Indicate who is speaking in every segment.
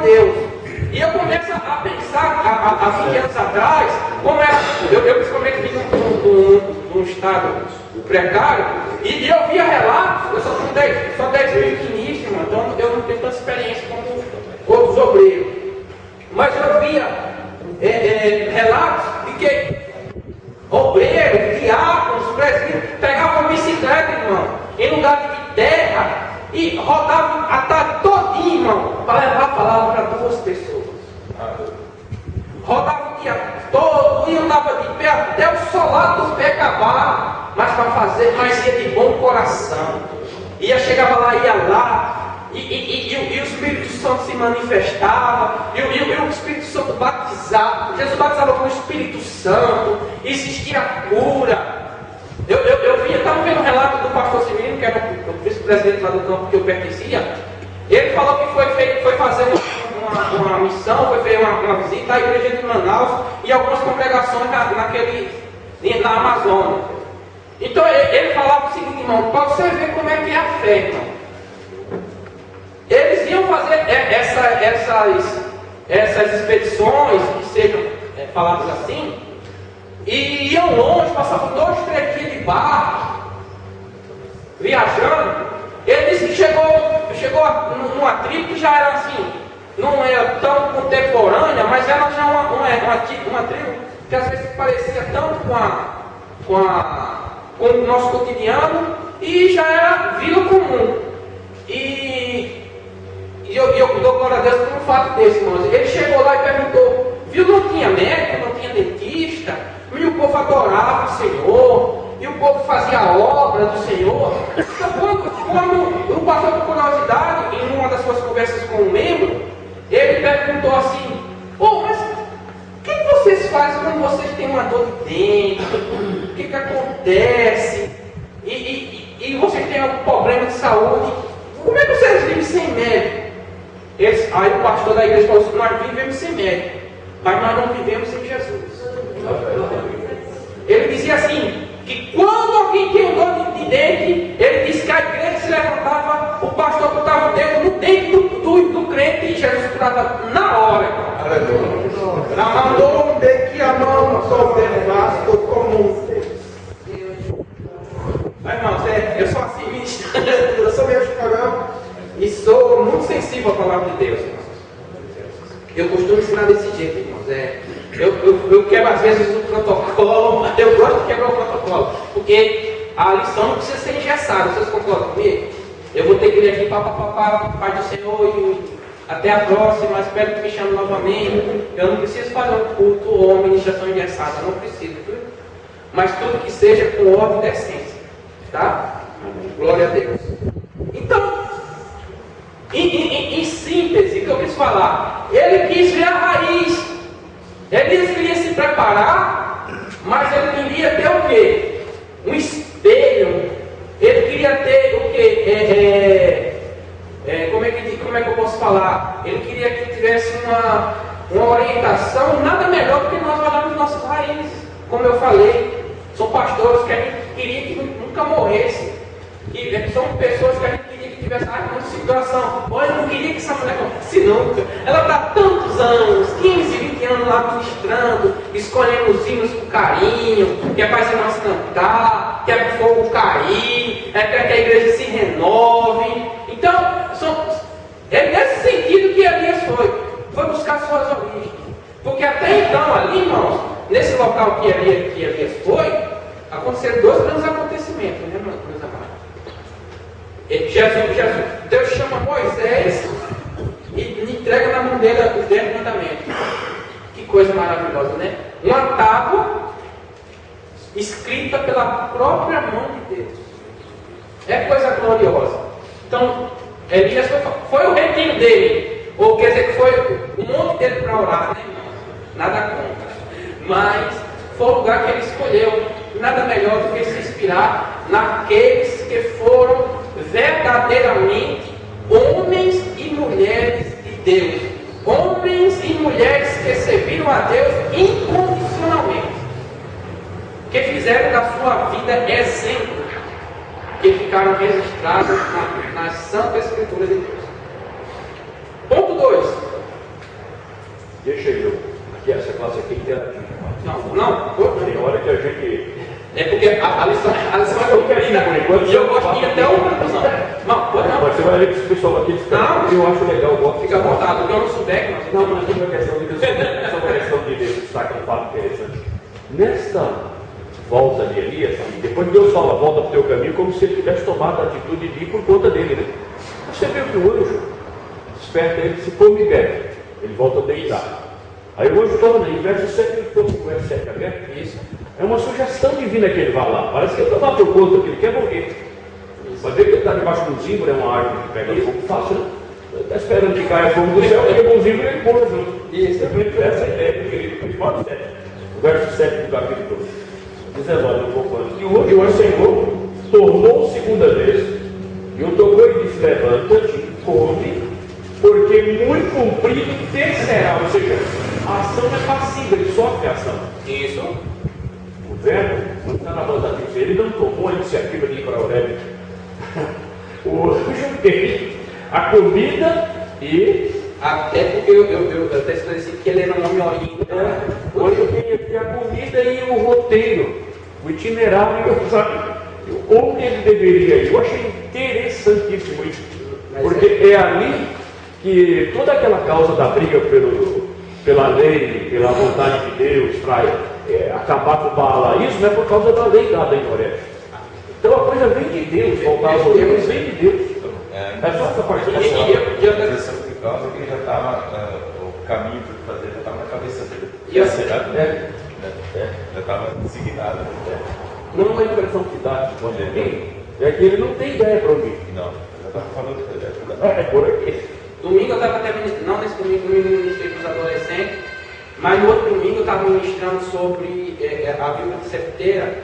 Speaker 1: Deus. E eu começo a pensar, há 20 anos atrás, como era. Eu principalmente vim num estado precário, e eu via relatos, eu só tenho 10 anos de início, irmão, então eu não tenho tanta experiência como outros obreiros. Mas eu via relatos de que obreiros, diáconos, presbíteros, pegavam bicicleta, irmão, em lugar de terra, e rodavam a tarde todinha, irmão, para levar a palavra para 2 pessoas. Rodava o dia todo, e andava de pé até o solado do pé acabar, mas ia de bom coração. Chegava lá, ia lá, e o Espírito Santo se manifestava, e o Espírito Santo batizava. Jesus batizava com o Espírito Santo, existia cura. Eu estava vendo um relato do pastor Severino, que era o vice-presidente lá do campo que eu pertencia. Ele falou que foi fazer uma missão, foi fazer uma visita à igreja de Manaus e algumas congregações na Amazônia. Então ele falava o seguinte, irmão, para você ver como é que é a fé, irmão. Eles iam fazer essas expedições, que sejam faladas assim, e iam longe, passavam 2, 3 dias de barco, viajando. Ele disse que chegou numa tribo que já era assim, não era tão contemporânea, mas era já uma tribo que às vezes parecia tanto com o nosso cotidiano e já era vida comum. E eu dou glória a Deus por um fato desse, irmãos. Ele chegou lá e perguntou, viu, não tinha médico, não tinha dentista, e o povo adorava o Senhor, e o povo fazia a obra do Senhor. Então, quando o pastor, por curiosidade, em uma das suas conversas com um membro, ele perguntou assim, mas o que vocês fazem quando vocês têm uma dor de dente? O que acontece? E vocês têm algum problema de saúde? Como é que vocês vivem sem médico? Aí o pastor da igreja falou assim, nós vivemos sem médico, mas nós não vivemos sem Jesus. Ele dizia assim, que quando alguém tem um dor de dente, ele disse que a igreja se levantava, o pastor botava o dedo no dente do crente e Jesus curava na hora. Mandou de que a mão sobre o vaso comum. Mas irmãos, eu sou assim, ministrando, eu sou meio chorão e sou muito sensível à palavra de Deus, irmãos. Eu costumo ensinar desse jeito, irmãos. Eu quebro às vezes o protocolo, mas eu gosto de quebrar o protocolo, porque a lição não precisa ser engessada. Vocês concordam comigo? Eu vou ter que ir aqui para Pai do Senhor e até a próxima, espero que me chame novamente. Eu não preciso fazer um culto ou uma ministração engessada, não preciso, viu? Mas tudo que seja com ordem e decência, tá? Glória a Deus. Então, em síntese, o que eu quis falar? Ele quis ver a raiz. Ele queria se preparar, mas ele queria ter o quê? Um espelho. Ele queria ter o quê? Como é que eu posso falar? Ele queria que tivesse uma orientação, nada melhor do que nós olharmos nossas raízes. Como eu falei, são pastores que a gente queria que nunca morresse. E são pessoas que a gente queria que tivesse uma situação. Olha, eu não queria que essa mulher morresse nunca. Ela está há tantos anos, 15, 20 anos lá ministrando, escolhendo os hinos com carinho, que é para os irmãos cantar, que é para o fogo cair, é para que a igreja se renove. Então, é nesse sentido que Elias foi buscar suas origens. Porque até então, ali, irmãos, nesse local que Elias foi, aconteceram 2 grandes acontecimentos, né, meus amados? Deus chama Moisés e entrega na mão dele os 10 mandamentos. Que coisa maravilhosa, né? Uma tábua escrita pela própria mão de Deus. É coisa gloriosa. Então, Elias foi o retiro dele, ou quer dizer que foi o monte dele para orar, né, irmão? Nada contra. Mas foi o lugar que ele escolheu. Nada melhor do que se inspirar naqueles que foram verdadeiramente homens e mulheres de Deus. Homens e mulheres que serviram a Deus incondicionalmente. Que fizeram da sua vida exemplo. Que ficaram registrados nas Santas Escrituras de Deus. Ponto 2.
Speaker 2: Deixa eu. Aqui, essa classe aqui é interativa.
Speaker 1: Não.
Speaker 2: Tem hora que a gente.
Speaker 1: É porque a lição é comprida e eu gosto de ir até uma conclusão. Não, pode não.
Speaker 2: Você vai ler que esse pessoal aqui
Speaker 1: Não.
Speaker 2: eu acho legal, eu gosto.
Speaker 1: Fica à vontade, o que eu não souber que nós
Speaker 2: Não, mas tem uma questão de só uma questão de destacar um fato interessante. Nesta volta de Elias, depois Deus fala, volta para o teu caminho, como se ele tivesse tomado a atitude de ir por conta dele, né? Você vê que o anjo desperta ele, se for Miguel, ele volta a deitar. Aí o anjo torna, em verso 7, ele ficou com o verso 7 aberto. Isso. É uma sugestão divina que ele vai lá. Parece que ele está lá por conta que ele quer morrer. Pode ver que ele está debaixo de um zimbro, é uma árvore que pega fogo fácil, né? Ele está esperando que caia fogo do céu, porque o zimbro ele pula junto. Isso. Essa é a ideia do querido. O verso 7 do capítulo 19, um pouco antes. E o anjo Senhor tornou segunda vez, e o tocou e disse: levanta-te, come, porque muito comprido te será. Ou seja, a ação é passiva, ele sofre a ação. Isso. O verbo, quando está na banda disso, ele não tomou a iniciativa de ir para Aurélio. O anjo tem a comida e.
Speaker 1: Até porque eu até esclareci que ele era um homem oriente.
Speaker 2: O anjo tem aqui a comida e o roteiro, o itinerário, sabe? Onde ele deveria ir. Eu achei interessantíssimo isso. Porque é ali que toda aquela causa da briga pela lei, pela vontade de Deus, para acabar com o baalaísmo, é por causa da lei dada em Horeb. Então a coisa vem de Deus, voltar a Deus vem de Deus. É só essa parte.
Speaker 3: Por causa que ele já estava, o caminho para fazer já estava na cabeça dele. Já estava designado.
Speaker 2: Não é uma impressão que dá quando ele é que ele não tem ideia para ouvir.
Speaker 3: Não, já estava falando que ele
Speaker 2: é por aqui.
Speaker 1: Domingo eu estava até ministrando, não nesse domingo eu ministrei para os adolescentes, mas no outro domingo eu estava ministrando sobre a viúva de Septeira,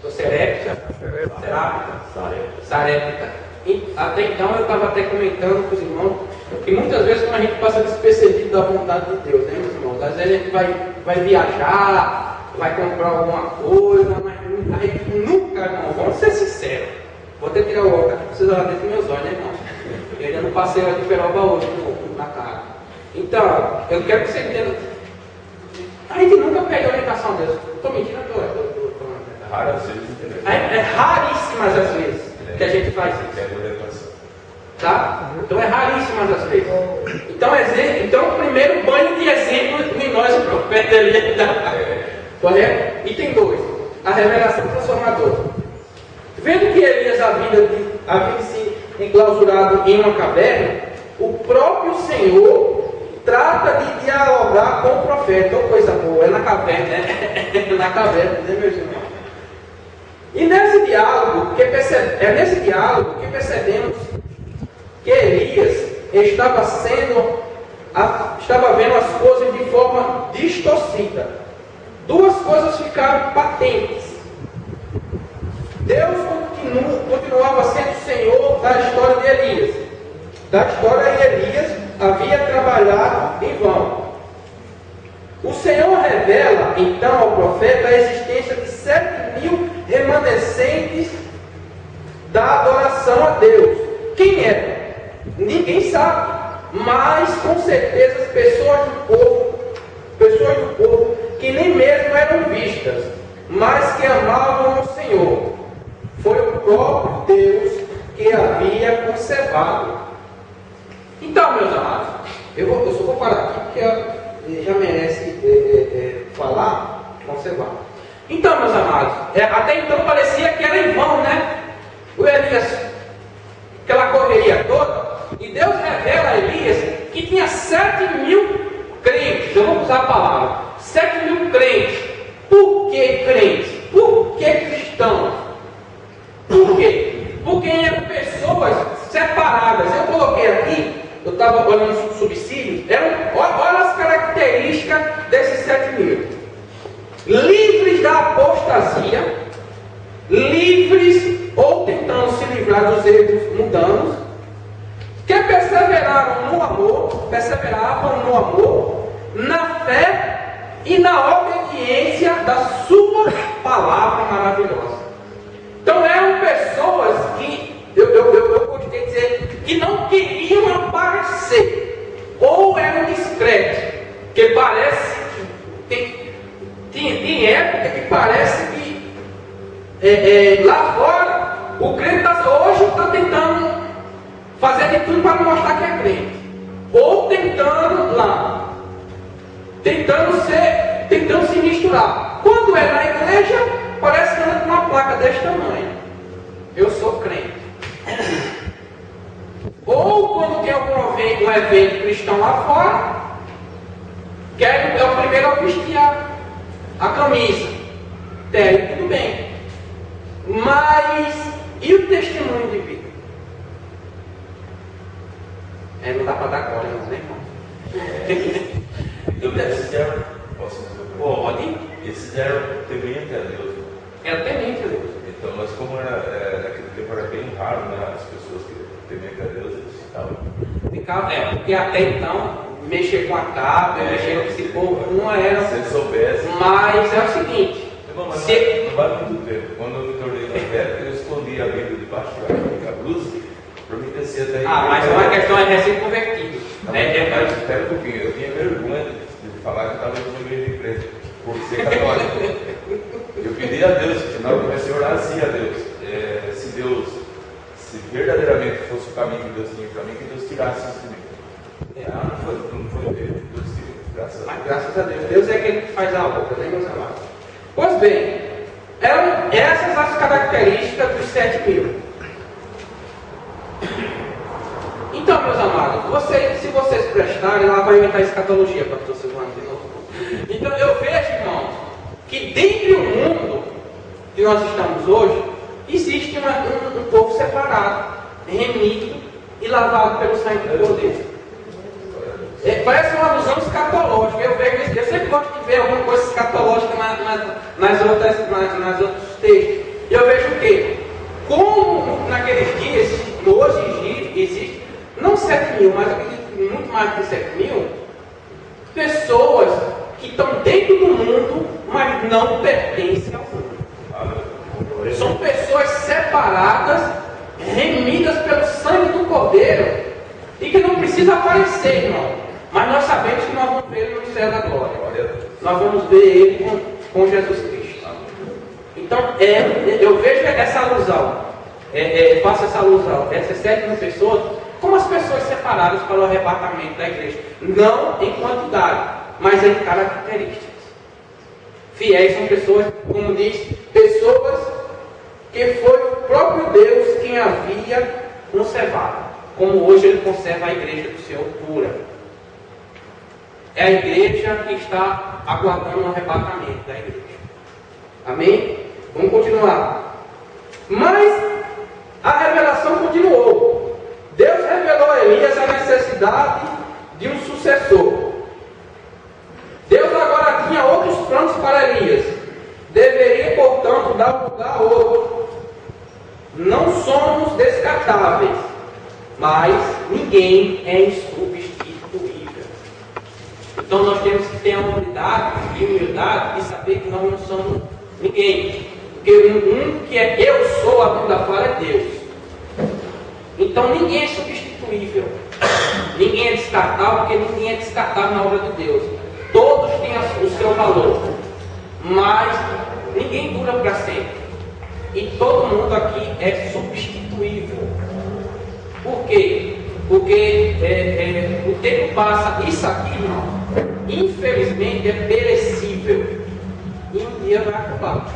Speaker 1: do Seréptica, Saréptica. Até então eu estava até comentando com os irmãos que muitas vezes quando a gente passa despercebido da vontade de Deus, né, meus irmãos? Às vezes a gente vai viajar, vai comprar alguma coisa, mas a gente nunca, irmão, vamos ser sinceros. Vou até tirar o óculos aqui para vocês olharem dentro dos meus olhos, né, irmão? Eu ainda não passei lá de Peroba hoje na cara. Então, eu quero que você entenda. A gente nunca pede orientação a Deus. Estou mentindo, estou falando a verdade.
Speaker 3: Raras vezes.
Speaker 1: É raríssimas as vezes que a gente faz isso. Tá? Então é raríssimas as vezes. Então o primeiro banho de exemplo em nós, o profeta Elias dá. Correto? E tem dois. A revelação transformadora. Vendo que Elias havia se enclausurado em uma caverna, o próprio Senhor trata de dialogar com o profeta. Oh, coisa boa, é na caverna, né? É na caverna, né, meus irmãos? E nesse diálogo que percebemos que Elias estava vendo as coisas de forma distorcida. Duas coisas ficaram patentes. Deus continuava sendo o Senhor da história de Elias. Da história de Elias havia trabalhado em vão. O Senhor revela então ao profeta a existência de 7.000 remanescentes da adoração a Deus. Quem eram? Ninguém sabe, mas com certeza as pessoas do povo que nem mesmo eram vistas, mas que amavam o Senhor. Foi o próprio Deus que havia conservado. Então, meus amados, eu só vou parar aqui porque já merece falar, conservar. Então, meus amados, até então parecia que era em vão, né? O Elias, aquela correria toda, e Deus revela a Elias que tinha 7.000 crentes. Eu vou usar a palavra: 7.000 crentes. Por que crentes? Por que cristãos? Por quê? Porque eram pessoas separadas. Eu coloquei aqui, eu estava olhando os subsídios, olha as características desses 7.000. Livres da apostasia, livres ou tentando se livrar dos erros mundanos, que perseveravam no amor, na fé e na obediência da sua palavra maravilhosa. Então eram pessoas que, eu gostei de dizer, que não queriam aparecer, ou eram discretos, Que parece que tem época que parece que lá fora o crente hoje está tentando fazer de tudo para mostrar que é crente. Ou tentando se misturar. Quando é na igreja, parece que anda com uma placa desse tamanho. Eu sou crente. Ou quando tem um evento cristão lá fora, é o primeiro a vestir a camisa. Tudo bem. Mas e o testemunho de vida? Não dá para dar glória, não, né, irmão?
Speaker 3: Então, esses eram,
Speaker 1: Pode?
Speaker 3: esses eram temente a Deus.
Speaker 1: Era temente a Deus.
Speaker 3: Então, mas como naquele tempo era bem raro, né, as pessoas que temente a Deus, eles estavam.
Speaker 1: Porque até então, mexer com a capa, mexer com esse povo, não era.
Speaker 3: Se ele soubesse.
Speaker 1: Mas é o seguinte.
Speaker 3: Não vale muito tempo. Quando eu me tornei evangélico, eu escondi a Bíblia debaixo da blusa para me descer daí.
Speaker 1: Mas uma questão é recém-convertido.
Speaker 3: Espera um pouquinho, eu tinha vergonha de falar que estava no meio de crente, por ser católico. Eu pedi a Deus, afinal eu comecei a orar assim a Deus. Se verdadeiramente fosse o caminho que Deus tinha para mim, que Deus tirasse isso de mim. Não foi Deus tirou,
Speaker 1: Graças a Deus. Deus é aquele que faz a obra, né, meus amados? Pois bem, eram essas as características dos 7.000. Então, meus amados, se vocês prestarem, ela vai inventar escatologia para vocês lá de novo. Então, eu vejo, irmãos, que dentre o mundo que nós estamos hoje, existe um povo separado, remido e lavado pelo sangue do Cordeiro. Parece uma alusão escatológica. Eu sempre gosto de ver alguma coisa escatológica nas outros textos. Eu vejo o quê? Como naqueles dias, hoje existe, não 7.000, mas muito mais de 7.000, pessoas que estão dentro do mundo, mas não pertencem ao mundo. São pessoas separadas, remidas pelo sangue do Cordeiro, e que não precisa aparecer, irmão. Mas nós sabemos que nós vamos ver ele no céu da glória. Nós vamos ver ele com Jesus Cristo. Então, eu vejo essa alusão. Faço essa alusão. Essas 7.000 pessoas, como as pessoas separadas para o arrebatamento da igreja. Não em quantidade, mas em características. Fiéis são pessoas, como diz, pessoas que foi o próprio Deus quem havia conservado. Como hoje ele conserva a igreja do Senhor pura. É a igreja que está aguardando o arrebatamento da igreja. Amém? Vamos continuar. Mas a revelação continuou. Deus revelou a Elias a necessidade de um sucessor. Deus agora tinha outros planos para Elias. Deveria, portanto, dar lugar a outro. Não somos descartáveis, mas ninguém é insubstituível. Então nós temos que ter a humildade e saber que nós não somos ninguém. Porque um que é eu sou, a Bíblia fala, é Deus. Então ninguém é substituível. Ninguém é descartável, porque ninguém é descartável na obra de Deus. Todos têm o seu valor. Mas ninguém dura para sempre. E todo mundo aqui é substituível. Por quê? Porque o tempo passa. Isso aqui, irmão, infelizmente é perecível. E um dia vai acabar.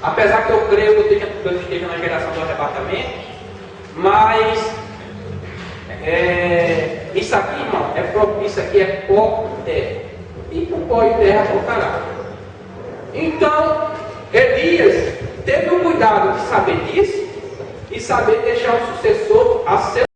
Speaker 1: Apesar que eu creio que eu esteja na geração do arrebatamento, mas isso aqui, irmão, isso aqui é pó e terra. E com pó e terra voltará. Então, Elias teve o cuidado de saber disso e saber deixar um sucessor a seu